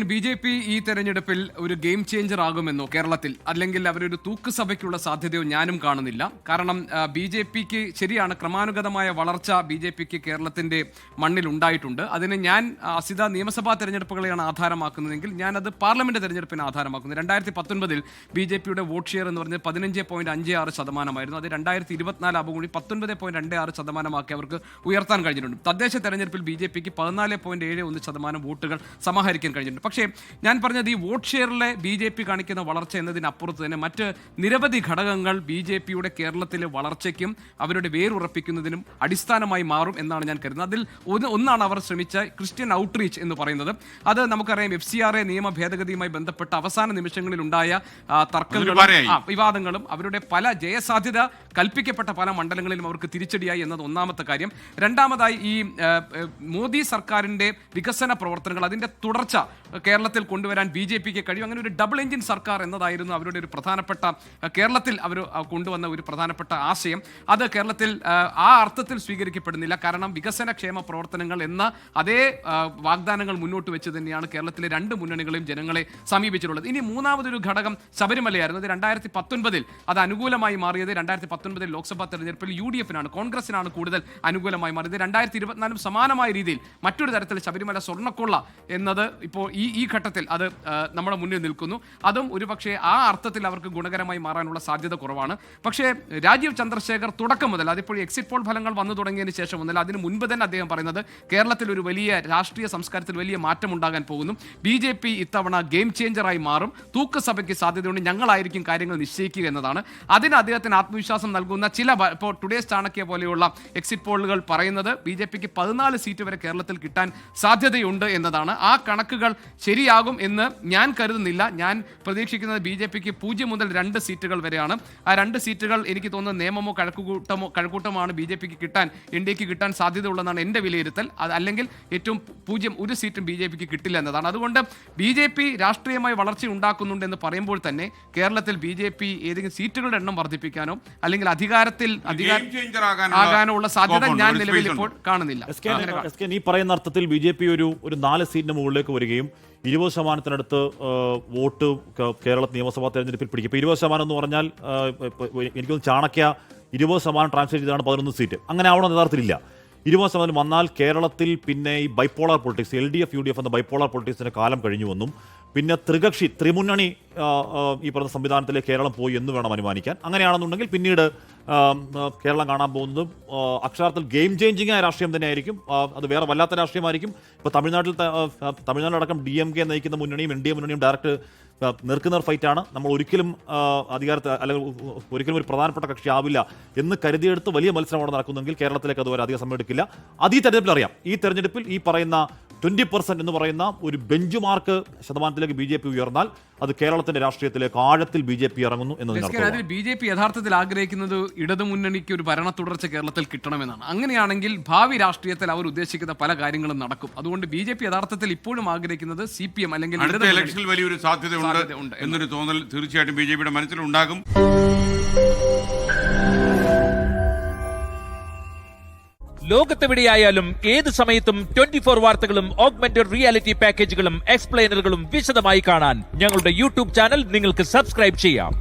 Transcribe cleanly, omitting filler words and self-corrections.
BJP ഈ തെരഞ്ഞെടുപ്പിൽ ഒരു ഗെയിം ചേഞ്ചർ ആകുമെന്നോ കേരളത്തിൽ അല്ലെങ്കിൽ അവരൊരു തൂക്കുസഭയ്ക്കുള്ള സാധ്യതയോ ഞാനും കാണുന്നില്ല. കാരണം BJPക്ക് ശരിയാണ്, ക്രമാനുഗതമായ വളർച്ച BJPക്ക് കേരളത്തിന്റെ മണ്ണിൽ ഉണ്ടായിട്ടുണ്ട്. അതിന് ഞാൻ അസിത നിയമസഭാ തെരഞ്ഞെടുപ്പുകളെയാണ് ആധാരമാക്കുന്നതെങ്കിൽ ഞാനത് പാർലമെന്റ് തെരഞ്ഞെടുപ്പിന് ആധാരമാക്കുന്നത്. 2019 BJPയുടെ വോട്ട് ഷെയർ എന്ന് പറഞ്ഞത് 15.56%. അത് 2024 ആകുമ്പോൾ കൂടി 19.26% അവർക്ക് ഉയർത്താൻ കഴിഞ്ഞിട്ടുണ്ട്. തദ്ദേശ തെരഞ്ഞെടുപ്പിൽ BJPക്ക് 14.71% വോട്ടുകൾ സമാഹരിക്കാൻ കഴിഞ്ഞിട്ടുണ്ട്. പക്ഷേ ഞാൻ പറഞ്ഞത് ഈ വോട്ട് ഷെയറിലെ BJP കാണിക്കുന്ന വളർച്ച എന്നതിനപ്പുറത്ത് തന്നെ മറ്റ് നിരവധി ഘടകങ്ങൾ BJPയുടെ കേരളത്തിലെ വളർച്ചയ്ക്കും അവരുടെ വേരുറപ്പിക്കുന്നതിനും അടിസ്ഥാനമായി മാറും എന്നാണ് ഞാൻ കരുതുന്നത്. അതിൽ ഒന്നാണ് അവർ ശ്രമിച്ച ക്രിസ്ത്യൻ ഔട്ട്റീച്ച് എന്ന് പറയുന്നത്. അത് നമുക്കറിയാം, FCRA നിയമ ഭേദഗതിയുമായി ബന്ധപ്പെട്ട അവസാന നിമിഷങ്ങളിൽ ഉണ്ടായ തർക്കങ്ങളും വിവാദങ്ങളും അവരുടെ പല ജയസാധ്യത കൽപ്പിക്കപ്പെട്ട പല മണ്ഡലങ്ങളിലും അവർക്ക് തിരിച്ചടിയായി എന്നത് ഒന്നാമത്തെ കാര്യം. രണ്ടാമതായി ഈ മോദി സർക്കാരിന്റെ വികസന പ്രവർത്തനങ്ങൾ അതിന്റെ തുടർച്ച കേരളത്തിൽ കൊണ്ടുവരാൻ BJPക്ക് കഴിയും. അങ്ങനെ ഒരു ഡബിൾ എഞ്ചിൻ സർക്കാർ എന്നതായിരുന്നു അവരുടെ ഒരു പ്രധാനപ്പെട്ട, കേരളത്തിൽ അവർ കൊണ്ടുവന്ന ഒരു പ്രധാനപ്പെട്ട ആശയം. അത് കേരളത്തിൽ ആ അർത്ഥത്തിൽ സ്വീകരിക്കപ്പെടുന്നില്ല. കാരണം വികസന ക്ഷേമ പ്രവർത്തനങ്ങൾ എന്ന അതേ വാഗ്ദാനങ്ങൾ മുന്നോട്ട് വെച്ച് തന്നെയാണ് കേരളത്തിലെ രണ്ട് മുന്നണികളെയും ജനങ്ങളെ സമീപിച്ചിട്ടുള്ളത്. ഇനി മൂന്നാമതൊരു ഘടകം ശബരിമലയായിരുന്നു. 2019 അത് അനുകൂലമായി മാറിയത് 2019 ലോക്സഭാ തെരഞ്ഞെടുപ്പിൽ UDFനാണ്, കോൺഗ്രസിനാണ് കൂടുതൽ അനുകൂലമായി മാറിയത്. 2024 സമാനമായ രീതിയിൽ മറ്റൊരു തരത്തിൽ ശബരിമല സ്വർണ്ണക്കൊള്ള എന്നത് ഇപ്പോൾ ഈ ഘട്ടത്തിൽ അത് നമ്മുടെ മുന്നിൽ നിൽക്കുന്നു. അതും ഒരുപക്ഷെ ആ അർത്ഥത്തിൽ അവർക്ക് ഗുണകരമായി മാറാനുള്ള സാധ്യത കുറവാണ്. പക്ഷേ രാജീവ് ചന്ദ്രശേഖർ തുടക്കം മുതൽ, അതിപ്പോൾ എക്സിറ്റ് പോൾ ഫലങ്ങൾ വന്നു തുടങ്ങിയതിന് ശേഷം മുതൽ അതിന് മുൻപ് തന്നെ അദ്ദേഹം പറയുന്നത് കേരളത്തിൽ ഒരു വലിയ രാഷ്ട്രീയ സംസ്കാരത്തിൽ വലിയ മാറ്റം ഉണ്ടാകാൻ പോകുന്നു. BJP ഇത്തവണ ഗെയിം ചേഞ്ചറായി മാറും, തൂക്കസഭയ്ക്ക് സാധ്യതയുണ്ട്, ഞങ്ങളായിരിക്കും കാര്യങ്ങൾ നിശ്ചയിക്കുക എന്നതാണ്. അതിന് അദ്ദേഹത്തിന് ആത്മവിശ്വാസം നൽകുന്ന ചില, ഇപ്പോൾ ടുഡേസ് ചാണക്യ പോലെയുള്ള എക്സിറ്റ് പോളുകൾ പറയുന്നത് BJPക്ക് 14 സീറ്റ് വരെ കേരളത്തിൽ കിട്ടാൻ സാധ്യതയുണ്ട് എന്നതാണ്. ആ കണക്കുകൾ ശരിയാകും എന്ന് ഞാൻ കരുതുന്നില്ല. ഞാൻ പ്രതീക്ഷിക്കുന്നത് BJPക്ക് 0 മുതൽ 2 സീറ്റുകൾ വരെയാണ്. ആ 2 സീറ്റുകൾ എനിക്ക് തോന്നുന്നത് നിയമമോ കഴക്കൂട്ടമാണ് BJPക്ക് കിട്ടാൻ, NDAക്ക് കിട്ടാൻ സാധ്യതയുള്ളതാണ് എൻ്റെ വിലയിരുത്തൽ. അല്ലെങ്കിൽ ഏറ്റവും 1 സീറ്റും BJPക്ക് കിട്ടില്ല എന്നതാണ്. അതുകൊണ്ട് BJP രാഷ്ട്രീയമായി വളർച്ച ഉണ്ടാക്കുന്നുണ്ട് എന്ന് പറയുമ്പോൾ തന്നെ കേരളത്തിൽ BJP ഏതെങ്കിലും സീറ്റുകളുടെ എണ്ണം വർദ്ധിപ്പിക്കാനോ അല്ലെങ്കിൽ അധികാരത്തിൽ ആകാനോ ഉള്ള സാധ്യത ഞാൻ നിലവിൽ ഇപ്പോൾ കാണുന്നില്ല. ഈ പറയുന്ന അർത്ഥത്തിൽ BJP ഒരു 4 സീറ്റിന് മുകളിലേക്ക് വരികയും 20% വോട്ട് കേരള നിയമസഭാ തെരഞ്ഞെടുപ്പിൽ പിടിക്കും. ഇപ്പോൾ 20% എന്ന് പറഞ്ഞാൽ എനിക്കൊന്ന് ചാണക്യ 20% ട്രാൻസ്ഫർ ചെയ്താണ് 11 സീറ്റ്. അങ്ങനെ ആവണം യഥാർത്ഥത്തിലില്ല. 20% വന്നാൽ കേരളത്തിൽ പിന്നെ ഈ ബൈപ്പോളാർ പൊളിറ്റിക്സ്, LDF UDF എന്ന ബൈപ്പോളാർ പൊളിറ്റിക്സിന്റെ കാലം കഴിഞ്ഞുവെന്നും പിന്നെ ത്രിമുന്നണി ഈ പറഞ്ഞ സംവിധാനത്തിലേക്ക് കേരളം പോയി എന്ന് വേണം അനുമാനിക്കാൻ. അങ്ങനെയാണെന്നുണ്ടെങ്കിൽ പിന്നീട് കേരളം കാണാൻ പോകുന്നത് അക്ഷരാർത്ഥത്തിൽ ഗെയിം ചേഞ്ചിങ് ആയ രാഷ്ട്രീയം തന്നെയായിരിക്കും. അത് വേറെ വല്ലാത്ത രാഷ്ട്രീയമായിരിക്കും. ഇപ്പോൾ തമിഴ്നാട്ടിലടക്കം DMK നയിക്കുന്ന മുന്നണിയും NDA മുന്നണിയും ഡയറക്റ്റ് നേർക്കുനേർ ഫൈറ്റാണ്. നമ്മൾ ഒരിക്കലും അധികാരത്തിൽ അല്ലെങ്കിൽ ഒരിക്കലും ഒരു പ്രധാനപ്പെട്ട കക്ഷി ആവില്ല എന്ന് കരുതിയെടുത്ത് വലിയ മത്സരം അവിടെ നടക്കുന്നെങ്കിൽ കേരളത്തിലേക്ക് അതുവരെ അധികം സമയം എടുക്കില്ല. അത് ഈ തെരഞ്ഞെടുപ്പിൽ അറിയാം. ഈ തെരഞ്ഞെടുപ്പിൽ ഈ പറയുന്ന 20% എന്ന് പറയുന്ന ഒരു ബെഞ്ച് മാർക്ക് ശതമാനത്തിലേക്ക് BJP ഉയർന്നാൽ അത് കേരളത്തിന്റെ രാഷ്ട്രീയത്തിലേക്ക് ആഴത്തിൽ BJP ഇറങ്ങുന്നു എന്നതിന് BJP യഥാർത്ഥത്തിൽ ആഗ്രഹിക്കുന്നത് ഇടതുമുന്നണിക്ക് ഒരു ഭരണ തുടർച്ച കേരളത്തിൽ കിട്ടണമെന്നാണ്. അങ്ങനെയാണെങ്കിൽ ഭാവി രാഷ്ട്രീയത്തിൽ അവർ ഉദ്ദേശിക്കുന്ന പല കാര്യങ്ങളും നടക്കും. അതുകൊണ്ട് BJP യഥാർത്ഥത്തിൽ ഇപ്പോഴും ആഗ്രഹിക്കുന്നത് CPM അല്ലെങ്കിൽ ഇലക്ഷനിൽ വലിയൊരു സാധ്യതയുണ്ട് എന്നൊരു തോന്നൽ തീർച്ചയായിട്ടും BJPയുടെ മനസ്സിലുണ്ടാകും. ലോകത്തെവിടെയായാലും ഏത് സമയത്തും 24 വാർത്തകളും ഓഗ്മെന്റഡ് റിയാലിറ്റി പാക്കേജുകളും എക്സ്പ്ലെയിനറുകളും വിശദമായി കാണാൻ ഞങ്ങളുടെ YouTube ചാനൽ നിങ്ങൾക്ക് സബ്സ്ക്രൈബ് ചെയ്യാം.